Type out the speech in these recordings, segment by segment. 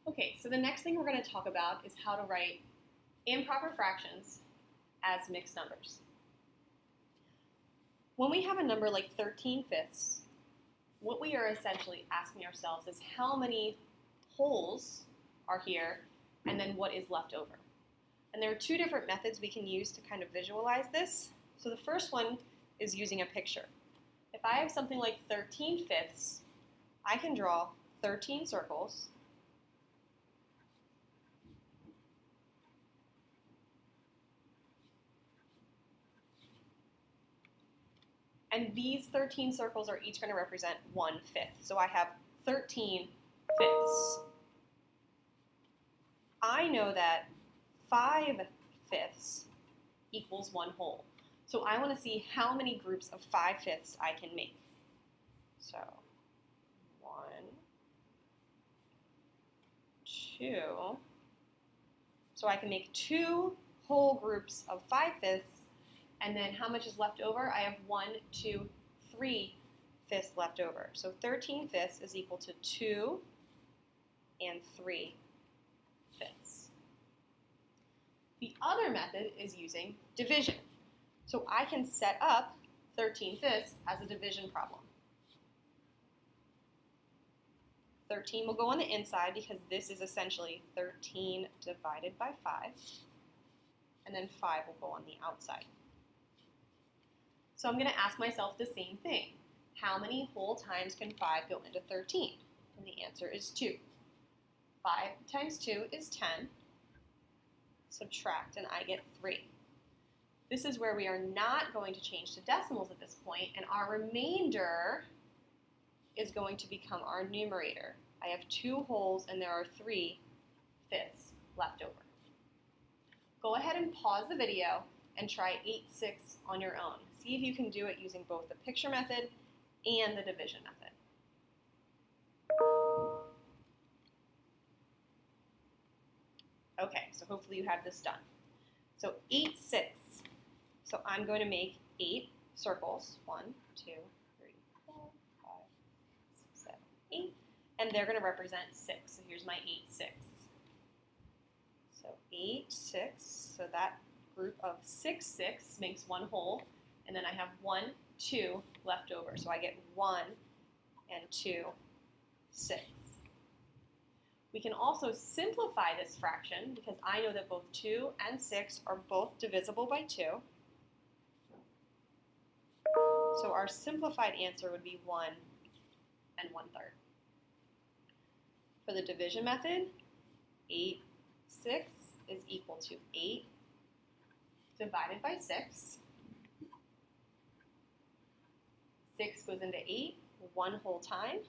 Okay, so the next thing we're going to talk about is how to write improper fractions as mixed numbers. When we have a number like 13/5, what we are essentially asking ourselves is how many wholes are here and then what is left over. And there are two different methods we can use to kind of visualize this. So the first one is using a picture. If I have something like 13/5, I can draw 13 circles. And these 13 circles are each going to represent 1/5. So I have 13/5. I know that 5/5 equals 1 whole. So I want to see how many groups of 5/5 I can make. So 1, 2. So I can make 2 whole groups of 5/5. And then how much is left over? I have 1, 2, 3/5 left over. So 13/5 is equal to 2 and 3/5. The other method is using division. So I can set up 13/5 as a division problem. 13 will go on the inside because this is essentially 13 divided by 5. And then 5 will go on the outside. So I'm going to ask myself the same thing. How many whole times can 5 go into 13? And the answer is 2. 5 times 2 is 10. Subtract, and I get 3. This is where we are not going to change to decimals at this point, and our remainder is going to become our numerator. I have 2 wholes, and there are 3/5 left over. Go ahead and pause the video and try 8/6 on your own. See if you can do it using both the picture method and the division method. Okay, so hopefully you have this done. So 8/6. So I'm going to make 8 circles. 1, 2, 3, 4, 5, 6, 7, 8. And they're going to represent 6. So here's my 8/6. So 8/6. So that group of 6/6 makes 1 whole. And then I have 1, 2 left over. So I get 1 and 2, 6. We can also simplify this fraction because I know that both 2 and 6 are both divisible by 2. So our simplified answer would be 1 and 1/3. For the division method, 8/6 is equal to 8 divided by 6. 6 goes into 8 1 whole time.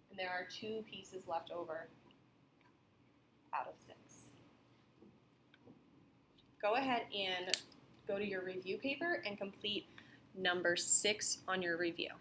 And there are 2 pieces left over out of 6. Go ahead and go to your review paper and complete number 6 on your review.